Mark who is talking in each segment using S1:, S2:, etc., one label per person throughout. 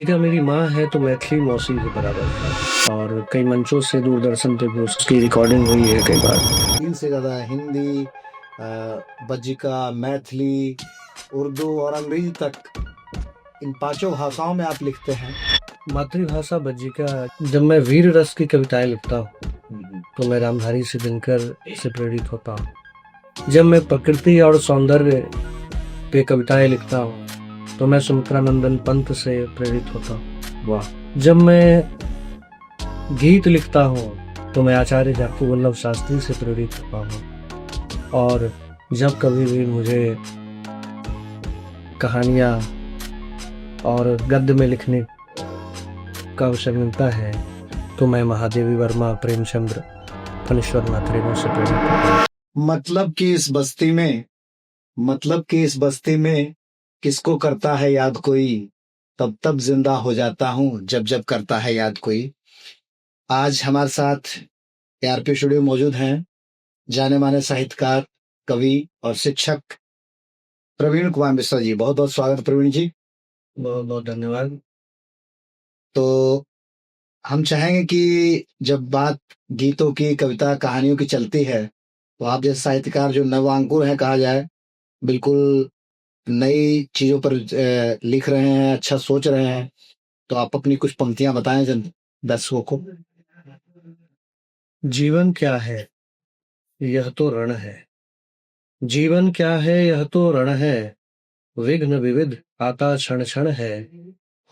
S1: बेटा मेरी माँ है तो मैथिली मौसी के बराबर है और कई मंचों से दूरदर्शन पे भी उसकी रिकॉर्डिंग हुई है कई बार।
S2: 3 से ज़्यादा हिंदी, बज्जिका, मैथिली, उर्दू और अंग्रेजी तक इन पाँचों भाषाओं में आप लिखते हैं।
S1: मातृभाषा बज्जिका। जब मैं वीर रस की कविताएं लिखता हूँ तो मैं रामधारी से दिनकर से प्रेरित होता हूँ। जब मैं प्रकृति और सौंदर्य पे कविताएं लिखता हूँ तो मैं सुमित्रानंदन पंत से प्रेरित होता हूँ। वाह। जब मैं गीत लिखता हूँ तो मैं आचार्य जाकू वल्लभ शास्त्री से प्रेरित होता हूँ। और जब कभी भी मुझे कहानियाँ और गद्य में लिखने का अवसर मिलता है तो मैं महादेवी वर्मा, प्रेमचंद्र, फणीश्वर नाथ रेणु से प्रेरित होता हूँ।
S2: मतलब कि इस बस्ती में किसको करता है याद कोई, तब तब जिंदा हो जाता हूँ जब जब करता है याद कोई। आज हमारे साथ ARP स्टूडियो मौजूद हैं जाने माने साहित्यकार, कवि और शिक्षक प्रवीण कुमार मिश्रा जी। बहुत बहुत स्वागत प्रवीण जी।
S1: बहुत बहुत धन्यवाद।
S2: तो हम चाहेंगे कि जब बात गीतों की, कविता, कहानियों की चलती है तो आप जैसे साहित्यकार जो नवांकुर हैं कहा जाए, बिल्कुल नई चीजों पर लिख रहे हैं, अच्छा सोच रहे हैं, तो आप अपनी कुछ पंक्तियां बताएं दर्शकों को।
S1: जीवन क्या है यह तो रण है, जीवन क्या है यह तो रण है, विघ्न विविध आता क्षण क्षण है।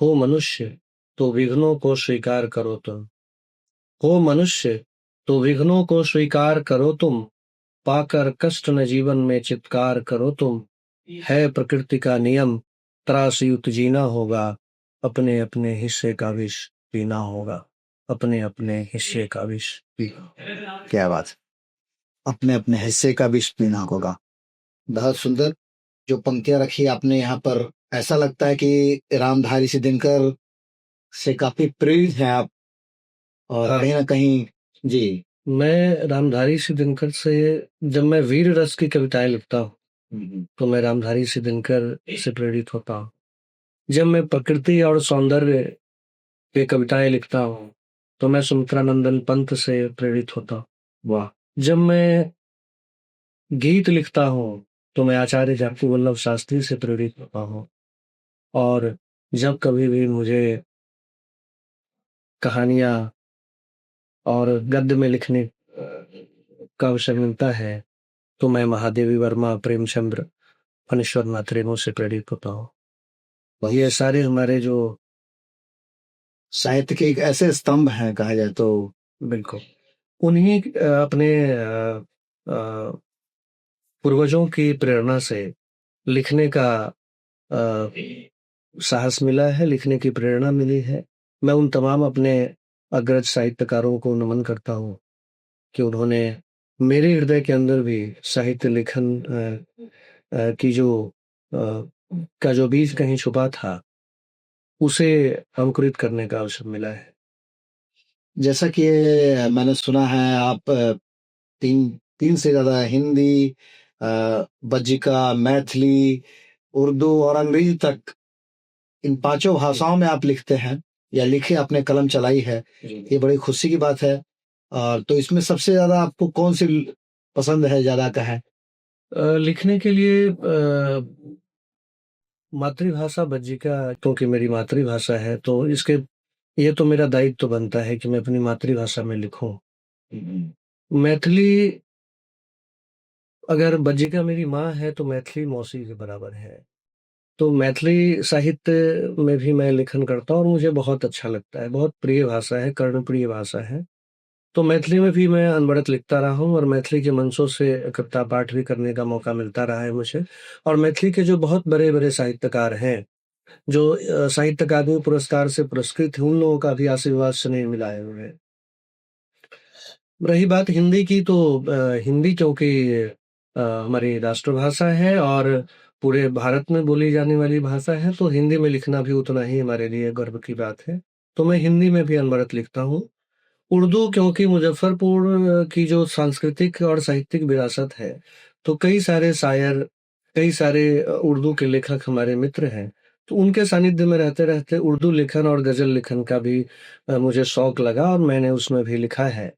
S1: हो मनुष्य तो विघ्नों को स्वीकार करो तुम, हो मनुष्य तो विघ्नों को स्वीकार करो तुम, पाकर कष्ट न जीवन में चित्कार करो तुम। है प्रकृति का नियम त्रासयुक्त जीना होगा, अपने अपने हिस्से का विष पीना होगा, अपने अपने हिस्से का विष पीना।
S2: क्या बात, अपने अपने हिस्से का विष पीना होगा। बहुत सुंदर जो पंक्तियां रखी आपने यहाँ पर, ऐसा लगता है कि रामधारी से दिनकर से काफी प्रेरित हैं आप। और
S1: हाँ,
S2: कहीं ना कहीं जी।
S1: मैं रामधारी सिंह दिनकर से, जब मैं वीर रस की कविताएं लिखता हूँ तो मैं रामधारी सिंह दिनकर से प्रेरित होता हूँ। जब मैं प्रकृति और सौंदर्य पे कविताएं लिखता हूँ तो मैं सुमित्रानंदन पंत से प्रेरित होता हूँ। वाह। जब मैं गीत लिखता हूँ तो मैं आचार्य जाकू वल्लभ शास्त्री से प्रेरित होता हूँ। और जब कभी भी मुझे कहानियाँ और गद्य में लिखने का अवसर मिलता है तो मैं महादेवी वर्मा, प्रेमचंद्र, फणीश्वर नाथ रेणु से प्रेरित होता हूँ। ये सारे हमारे जो
S2: साहित्य के एक ऐसे स्तंभ हैं कहा जाए तो।
S1: बिल्कुल उन्हीं अपने पूर्वजों की प्रेरणा से लिखने का अ, साहस मिला है, लिखने की प्रेरणा मिली है। मैं उन तमाम अपने अग्रज साहित्यकारों को नमन करता हूँ कि उन्होंने मेरे हृदय के अंदर भी साहित्य लेखन की जो का जो बीज कहीं छुपा था उसे अंकुरित करने का अवसर मिला है।
S2: जैसा कि मैंने सुना है आप तीन तीन से ज्यादा हिंदी, बज्जिका, मैथिली, उर्दू और अंग्रेजी तक इन पांचों भाषाओं में आप लिखते हैं या लिखे, आपने कलम चलाई है, ये बड़ी खुशी की बात है। तो इसमें सबसे ज्यादा आपको कौन सी पसंद है, ज्यादा का है?
S1: लिखने के लिए मातृभाषा बज्जिका, क्योंकि मेरी मातृभाषा है तो इसके ये तो मेरा दायित्व बनता है कि मैं अपनी मातृभाषा में लिखूं। मैथिली, अगर बज्जिका मेरी माँ है तो मैथिली मौसी के बराबर है। तो मैथिली साहित्य में भी मैं लेखन करता हूँ और मुझे बहुत अच्छा लगता है, बहुत प्रिय भाषा है, कर्णप्रिय भाषा है। तो मैथिली में भी मैं अनवरत लिखता रहा हूँ और मैथिली के मंचों से कविता पाठ भी करने का मौका मिलता रहा है मुझे। और मैथिली के जो बहुत बड़े-बड़े साहित्यकार हैं, जो साहित्य अकादमी पुरस्कार से पुरस्कृत हैं, उन लोगों का भी आशीर्वाद स्नेह मिला है उन्हें। रही बात हिंदी की तो हिंदी क्योंकि हमारी राष्ट्रभाषा है और पूरे भारत में बोली जाने वाली भाषा है, तो हिंदी में लिखना भी उतना ही हमारे लिए गर्व की बात है। तो मैं हिंदी में भी अनवरत लिखता हूँ। उर्दू क्योंकि मुज़फ़्फ़रपुर की जो सांस्कृतिक और साहित्यिक विरासत है, तो कई सारे शायर, कई सारे उर्दू के लेखक हमारे मित्र हैं, तो उनके सानिध्य में रहते-रहते उर्दू लेखन और गज़ल लेखन का भी मुझे शौक लगा और मैंने उसमें भी लिखा है।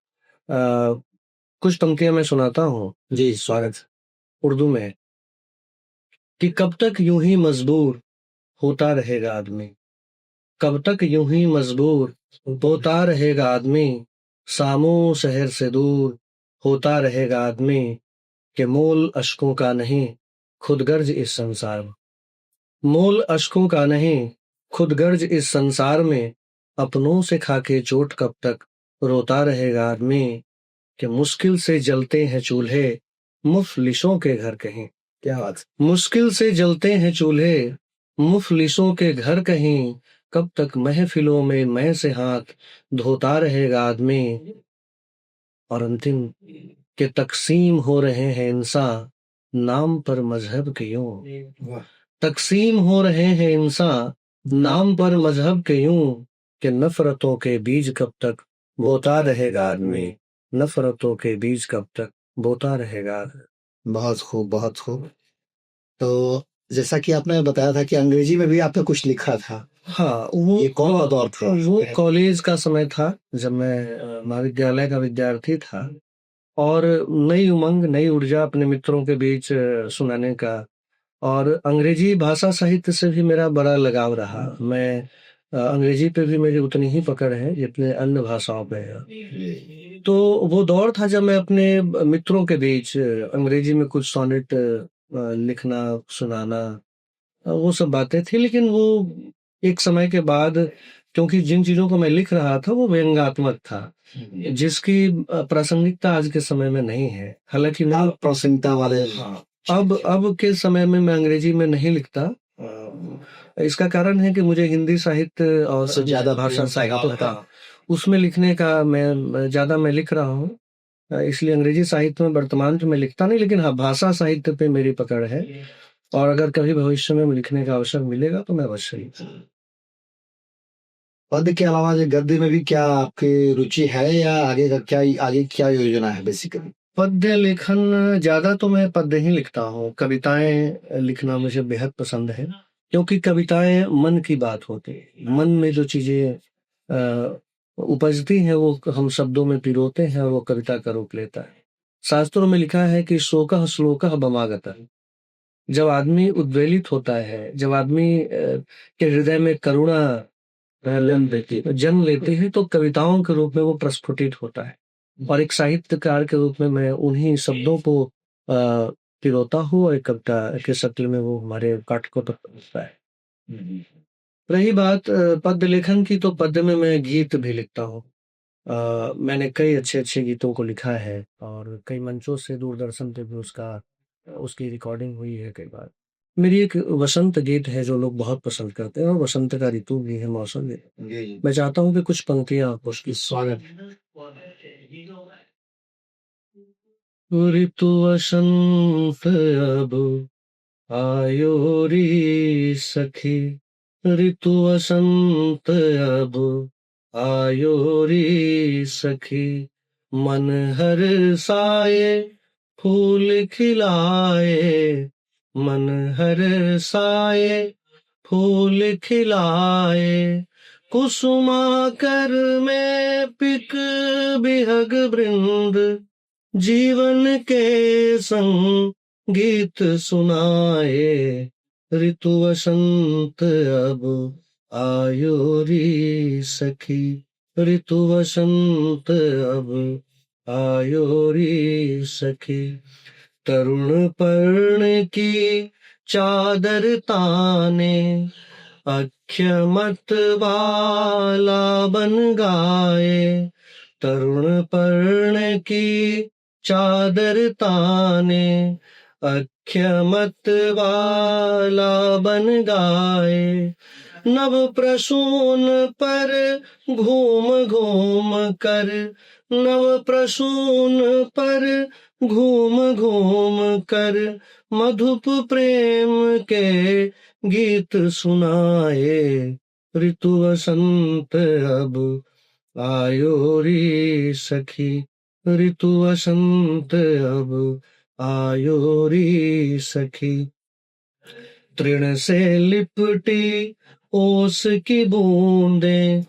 S1: कुछ पंक्तियाँ मैं सुनाता हूँ
S2: जी, स्वागत।
S1: उर्दू में कि कब तक यूँ ही मजबूर होता रहेगा आदमी, कब तक यूँ ही मजबूर होता रहेगा आदमी, सामों शहर से दूर होता रहेगा आदमी, कि मोल अश्कों का नहीं खुदगर्ज इस संसार में। मोल अश्कों का नहीं खुदगर्ज इस संसार में, अपनों से खाके चोट कब तक रोता रहेगा आदमी, कि मुश्किल से जलते हैं चूल्हे मुफलिसों के घर कहीं।
S2: क्या बात!
S1: मुश्किल से जलते हैं चूल्हे मुफलिसों के घर कहीं, कब तक महफिलों में मैं से हाथ धोता रहेगा आदमी। और अंतिम के तकसीम हो रहे हैं इंसान नाम पर मजहब के यूं,
S2: वाह!
S1: तकसीम हो रहे हैं इंसान नाम पर मजहब के यूं, कि नफरतों के बीज कब तक बोता रहेगा आदमी, नफरतों के बीज कब तक बोता रहेगा।
S2: बहुत खूब, बहुत खूब। तो जैसा कि आपने बताया था कि अंग्रेजी में भी आपने कुछ लिखा था।
S1: हाँ,
S2: ये कौन सा दौर था?
S1: वो कॉलेज का समय था जब मैं महाविद्यालय का विद्यार्थी था और नई उमंग, नई ऊर्जा अपने मित्रों के बीच सुनाने का और अंग्रेजी भाषा साहित्य से भी मेरा बड़ा लगाव रहा। मैं अंग्रेजी पे भी मेरी उतनी ही पकड़ है जितने अन्य भाषाओं पे है। तो वो दौर था जब मैं अपने मित्रों के बीच अंग्रेजी में कुछ सोनेट लिखना, सुनाना वो सब बातें थी। लेकिन वो एक समय के बाद क्योंकि जिन चीज़ों को मैं लिख रहा था वो व्यंग्यात्मक था, जिसकी प्रासंगिकता आज के समय में नहीं है। हालाँकि मैं
S2: प्रासंगिकता वाले
S1: हाँ, अब के समय में मैं अंग्रेजी में नहीं लिखता। इसका कारण है कि मुझे हिंदी साहित्य और
S2: से ज़्यादा
S1: भाषा
S2: प्रेम
S1: साहित्य
S2: लगाव
S1: था, उसमें लिखने का मैं ज़्यादा मैं लिख रहा हूँ। इसलिए अंग्रेजी साहित्य में वर्तमान में मैं लिखता नहीं, लेकिन हाँ, भाषा साहित्य पे मेरी पकड़ है और अगर कभी भविष्य में लिखने का अवसर मिलेगा तो मैं अवश्य लिखूँगा।
S2: पद्य के अलावा जो गद्य में भी क्या आपकी रुचि है या आगे क्या योजना है बेसिकली?
S1: पद्य लेखन ज़्यादा तो मैं पद्य ही लिखता हूँ। कविताएँ लिखना मुझे बेहद पसंद है, क्योंकि कविताएँ मन की बात होती है। मन में जो चीज़ें उपजती हैं वो हम शब्दों में पिरोते हैं और वो कविता का रूप लेता है। शास्त्रों में लिखा है कि शोकः श्लोकः ममागतः। जब आदमी उद्वेलित होता है, जब आदमी के हृदय में करुणा जन्म लेती है तो कविताओं के रूप में वो प्रस्फुटित होता है और एक साहित्यकार के रूप में मैं उन्हीं शब्दों को पिरोता हूँ और एक कविता के शक्ल में वो हमारे पाठकों तक पहुंचता है। रही बात पद्य लेखन की, तो पद्य में मैं गीत भी लिखता हूँ। मैंने कई अच्छे-अच्छे गीतों को लिखा है और कई मंचों से दूरदर्शन पे भी उसकी रिकॉर्डिंग हुई है कई बार। मेरी एक वसंत गीत है जो लोग बहुत पसंद करते हैं और वसंत का ऋतु भी है, मौसम भी है।
S2: जी,
S1: मैं चाहता हूँ कि कुछ पंक्तियाँ उसकी
S2: स्वागत।
S1: ऋतु वसंत अब आयो रे सखी, ऋतु वसंत अब आयो रे सखी, मन हर साए फूल खिलाए, मन हर साए फूल खिलाए, कुसुमाकर में पिक बिहग वृंद, जीवन के संग गीत सुनाए, ऋतु वसंत अब आयो रे सखी, ऋतु वसंत अब आयो रे सखी, तरुण पर्ण की चादर ताने, अक्षमत वाला बन गाए, तरुण पर्ण की चादर ताने, अक्षमत वाला बन गाए, नव प्रसून पर घूम घूम कर, नव प्रसून पर घूम घूम कर, मधुप प्रेम के गीत सुनाए, ऋतु वसंत अब आयो रे सखी, ऋतु वसंत अब आयो रे सखी, तृण से लिपटी ओस की बूंदें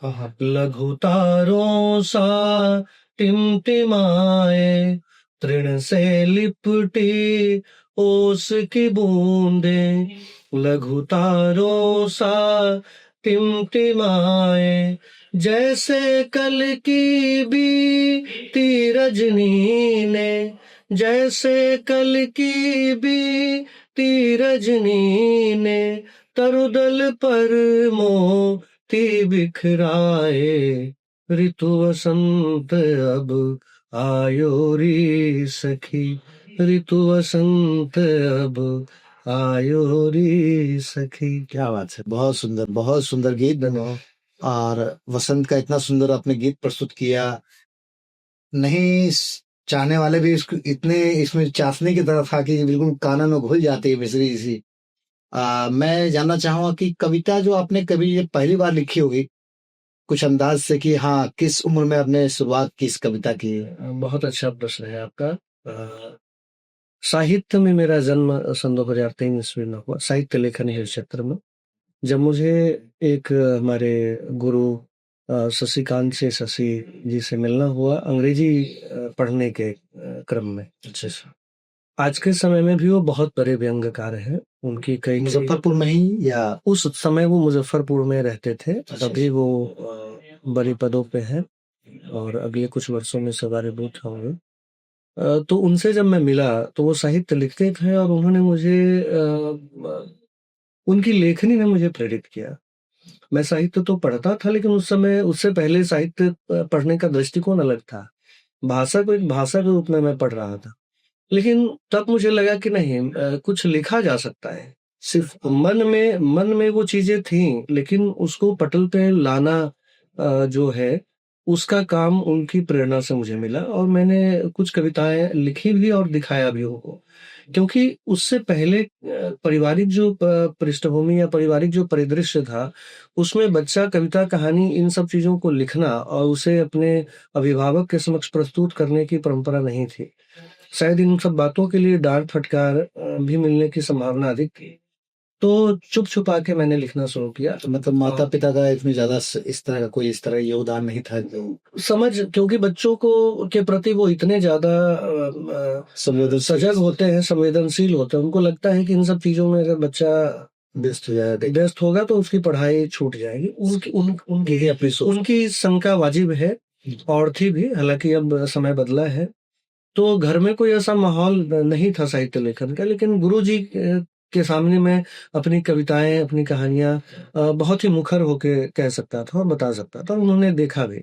S1: लघु तारों सा टिमटिमाए। तृण से लिपटी ओस की बूंदें लघु तारों सा टिमटिमाए। जैसे कल की बीती रजनी ने, जैसे कल की बीती रजनी ने तरुदल पर मोती बिखराए। ऋतु वसंत अब आयो री सखी, ऋतु वसंत अब आयो री सखी।
S2: क्या बात है, बहुत सुंदर गीत।
S1: धन्यवाद।
S2: और वसंत का इतना सुंदर आपने गीत प्रस्तुत किया, नहीं चाहने वाले भी इसको इतने इसमें चाशनी की तरफ था कि बिल्कुल कानों में घुल जाती है मिश्री सी। मैं जानना चाहूंगा कि कविता जो आपने कभी ये पहली बार लिखी होगी कुछ अंदाज से, कि हाँ किस उम्र में आपने शुरुआत की इस कविता की?
S1: बहुत अच्छा प्रश्न है आपका। साहित्य में मेरा जन्म सन 2003 ईस्वी में हुआ, साहित्य लेखन के क्षेत्र में। जब मुझे एक हमारे गुरु शशिकांत से शशि जी से मिलना हुआ अंग्रेजी पढ़ने के क्रम में।
S2: अच्छा,
S1: आज के समय में भी वो बहुत बड़े व्यंग्यकार हैं। उनकी कई
S2: मुजफ्फरपुर में ही, या
S1: उस समय वो मुजफ्फरपुर में रहते थे, अभी वो बड़े पदों पे हैं और अगले कुछ वर्षों में सेवानिवृत्त होंगे। तो उनसे जब मैं मिला तो वो साहित्य लिखते थे और उन्होंने मुझे उनकी लेखनी ने मुझे प्रेरित किया। मैं साहित्य तो पढ़ता था, लेकिन उस समय उससे पहले साहित्य पढ़ने का दृष्टिकोण अलग था। भाषा को एक भाषा के रूप में मैं पढ़ रहा था, लेकिन तब मुझे लगा कि नहीं, कुछ लिखा जा सकता है। सिर्फ मन में वो चीजें थीं, लेकिन उसको पटल पे लाना जो है उसका काम उनकी प्रेरणा से मुझे मिला और मैंने कुछ कविताएं लिखी भी और दिखाया भी उनको। क्योंकि उससे पहले पारिवारिक जो पृष्ठभूमि या पारिवारिक जो परिदृश्य था, उसमें बच्चा कविता कहानी इन सब चीजों को लिखना और उसे अपने अभिभावक के समक्ष प्रस्तुत करने की परंपरा नहीं थी। शायद इन सब बातों के लिए डांट फटकार भी मिलने की संभावना अधिक थी। तो चुप छुपा के मैंने लिखना शुरू किया।
S2: तो मतलब माता पिता का इतनी ज्यादा इस तरह का कोई इस तरह योगदान नहीं था जो
S1: समझ, क्योंकि बच्चों को के प्रति वो इतने ज्यादा सजग होते हैं, संवेदनशील होते हैं। उनको लगता है कि इन सब चीजों में अगर बच्चा व्यस्त होगा तो उसकी पढ़ाई छूट जाएगी। उनकी शंका वाजिब है और थी भी, हालांकि अब समय बदला है। तो घर में कोई ऐसा माहौल नहीं था साहित्य लेखन का, लेकिन गुरुजी के सामने मैं अपनी कविताएं, अपनी कहानियां बहुत ही मुखर होके कह सकता था और बता सकता था। उन्होंने देखा भी,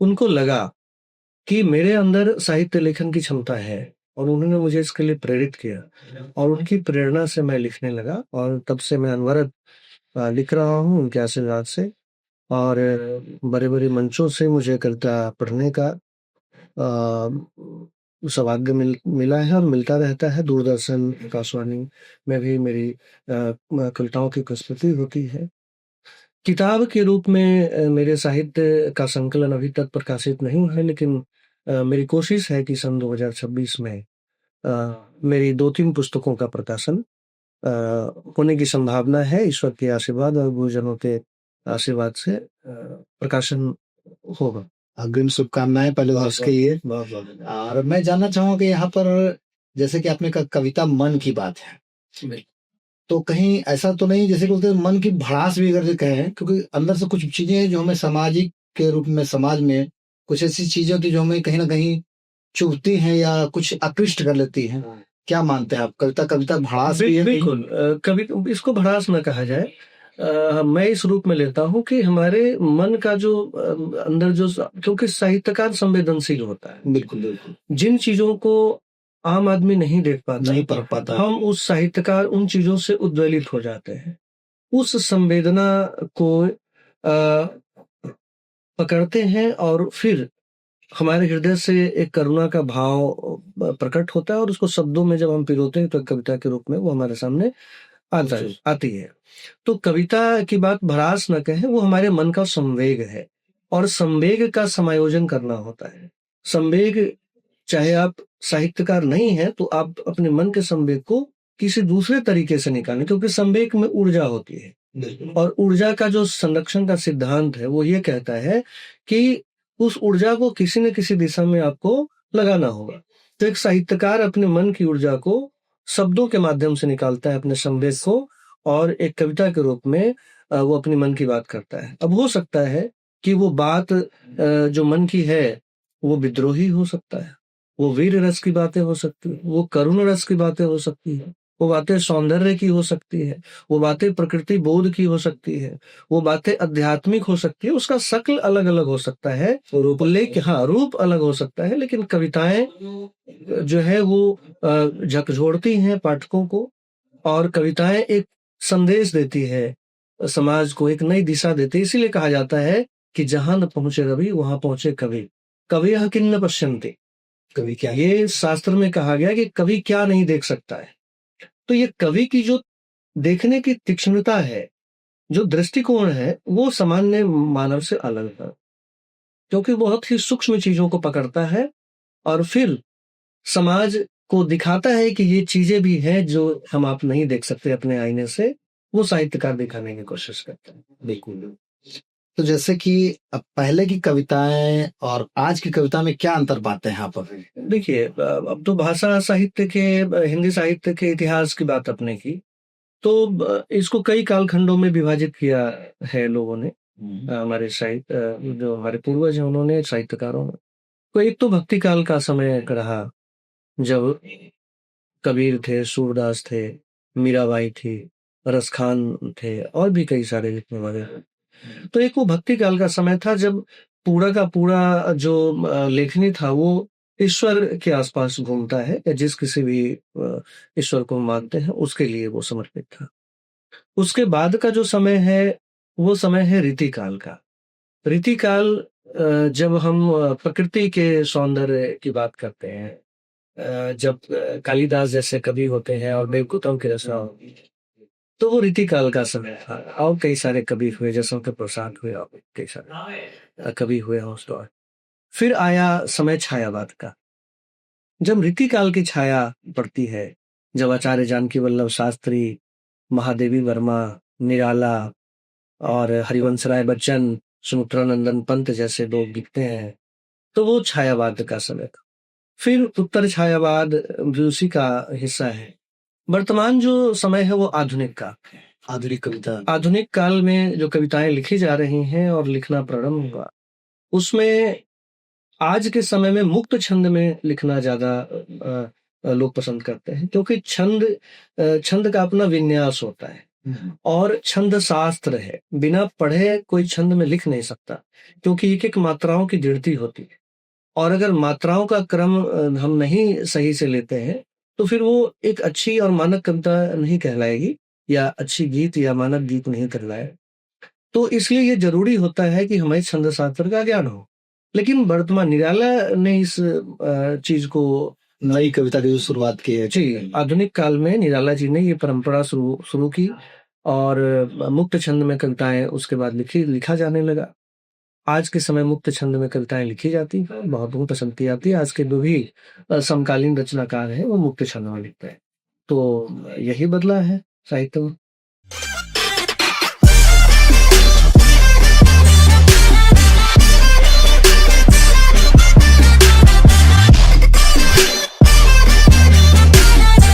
S1: उनको लगा कि मेरे अंदर साहित्य लेखन की क्षमता है और उन्होंने मुझे इसके लिए प्रेरित किया और उनकी प्रेरणा से मैं लिखने लगा और तब से मैं अनवरत लिख रहा हूँ उनके आशीर्वाद से। और बड़े बड़े मंचों से मुझे कविता पढ़ने का सौभाग्य मिला है और मिलता रहता है। दूरदर्शन, आकाशवाणी में भी मेरी कविताओं की प्रस्तुति होती है। किताब के रूप में मेरे साहित्य का संकलन अभी तक प्रकाशित नहीं हुआ है, लेकिन मेरी कोशिश है कि सन 2026 में मेरी 2-3 पुस्तकों का प्रकाशन होने की संभावना है। ईश्वर के आशीर्वाद और गुरुजनों के आशीर्वाद से प्रकाशन होगा।
S2: अग्रिम शुभकामनाएं पहले वर्ष के लिए। और मैं जानना चाहूंगा कि यहाँ पर जैसे कि आपने कहा कविता मन की बात है, तो कहीं ऐसा तो नहीं जैसे बोलते हैं मन की भड़ास भी अगर कहें, क्योंकि अंदर से कुछ चीजें जो हमें सामाजिक के रूप में समाज में कुछ ऐसी चीजें होती जो हमें कहीं ना कहीं चुभती हैं या कुछ आकृष्ट कर लेती हैं। क्या मानते हैं आप, कविता भड़ास भी है?
S1: बिल्कुल, कविता इसको भड़ास न कहा जाए। मैं इस रूप में लेता हूँ कि हमारे मन का जो अंदर जो, क्योंकि साहित्यकार संवेदनशील होता है।
S2: बिल्कुल बिल्कुल।
S1: जिन चीजों को आम आदमी नहीं देख पाता,
S2: नहीं पढ़ पाता,
S1: हम उस साहित्यकार उन चीजों से उद्वेलित हो जाते हैं। उस संवेदना को पकड़ते हैं और फिर हमारे हृदय से एक करुणा का भाव प्रकट होता है और उसको शब्दों में जब हम पिरोते हैं तो कविता के रूप में वो हमारे सामने आती है। तो कविता की बात भड़ास न कहें, वो हमारे मन का संवेग है और संवेग का समायोजन करना होता है। संवेग, चाहे आप साहित्यकार नहीं हैं तो आप अपने मन के संवेग को किसी दूसरे तरीके से निकालें, क्योंकि संवेग में ऊर्जा होती है और ऊर्जा का जो संरक्षण का सिद्धांत है वो ये कहता है कि उस ऊर्जा को किसी न किसी दिशा में आपको लगाना होगा। तो एक साहित्यकार अपने मन की ऊर्जा को शब्दों के माध्यम से निकालता है, अपने संवेग को, और एक कविता के रूप में वो अपने मन की बात करता है। अब हो सकता है कि वो बात जो मन की है वो विद्रोही हो सकता है, वो वीर रस की बातें हो सकती है, वो करुण रस की बातें हो सकती है, वो बातें सौंदर्य की हो सकती है, वो बातें प्रकृति बोध की हो सकती है, वो बातें आध्यात्मिक हो सकती है। उसका शक्ल अलग अलग हो सकता है, लेकिन हाँ, रूप अलग हो सकता है, लेकिन कविताएं जो है वो झकझोरती हैं पाठकों को, और कविताएं एक संदेश देती है समाज को, एक नई दिशा देती है। इसीलिए कहा जाता है कि जहां न पहुंचे रवि वहां पहुंचे कवि, कवि किन्न पश्यन्ते। कवि क्या, ये शास्त्र में कहा गया कि कवि क्या नहीं देख सकता है। तो ये कवि की जो देखने की तीक्ष्णता है, जो दृष्टिकोण है, वो सामान्य मानव से अलग है, क्योंकि बहुत ही सूक्ष्म चीजों को पकड़ता है और फिर समाज को दिखाता है कि ये चीजें भी हैं जो हम आप नहीं देख सकते अपने आईने से। वो साहित्यकार दिखाने की कोशिश करता है। बिल्कुल।
S2: तो जैसे कि अब पहले की कविताएं और आज की कविता में क्या अंतर पाते हैं आप अभी?
S1: देखिए, अब तो भाषा साहित्य के, हिंदी साहित्य के इतिहास की बात अपने की, तो इसको कई कालखंडों में विभाजित किया है लोगों ने। हमारे साहित्य, जो हमारे पूर्वज हैं, उन्होंने, साहित्यकारों ने। तो एक तो भक्ति काल का समय रहा, जब कबीर थे, सूरदास थे, मीराबाई थी, रसखान थे, और भी कई सारे लिखने वाले। तो एक वो भक्ति काल का समय था जब पूरा का पूरा जो लेखनी था वो ईश्वर के आसपास घूमता है, या जिस किसी भी ईश्वर को मानते हैं उसके लिए वो समर्पित था। उसके बाद का जो समय है वो समय है रीति काल का। रीति काल, जब हम प्रकृति के सौंदर्य की बात करते हैं, जब कालिदास जैसे कवि होते हैं और देवकुतम के रचना होती है, तो वो रीति काल का समय था। और कई सारे कवि हुए, जैसे उनके प्रसाद हुए, और कई सारे कवि हुए उस दौर। फिर आया समय छायावाद का। जब रीति काल की छाया पड़ती है, जब आचार्य जानकी वल्लभ शास्त्री, महादेवी वर्मा, निराला और हरिवंश राय बच्चन, सुमित्रानंदन पंत जैसे लोग दिखते हैं, तो वो छायावाद का समय था। फिर उत्तर छायावाद भी उसी का हिस्सा है। वर्तमान जो समय है वो आधुनिक का,
S2: आधुनिक कविता,
S1: आधुनिक काल में जो कविताएं लिखी जा रही हैं और लिखना प्रारंभ हुआ, उसमें आज के समय में मुक्त छंद में लिखना ज्यादा लोग पसंद करते हैं, क्योंकि छंद का अपना विन्यास होता है और छंद शास्त्र है। बिना पढ़े कोई छंद में लिख नहीं सकता, क्योंकि एक एक मात्राओं की गिनती होती है, और अगर मात्राओं का क्रम हम नहीं सही से लेते हैं तो फिर वो एक अच्छी और मानक कविता नहीं कहलाएगी, या अच्छी गीत या मानक गीत नहीं कहलाएगा। तो इसलिए ये जरूरी होता है कि हमें छंद शास्त्र का ज्ञान हो। लेकिन वर्तमान निराला ने इस चीज को,
S2: नई कविता की जो शुरुआत की है
S1: जी, आधुनिक काल में निराला जी ने ये परंपरा शुरू की, और मुक्त छंद में कविताएं उसके बाद लिखा जाने लगा। आज के समय मुक्त छंद में कविताएं लिखी जाती हैं, बहुत पसंद की जाती है। आज के जो भी समकालीन रचनाकार हैं वो मुक्त छंद में लिखते हैं। तो यही बदला है साहित्य में।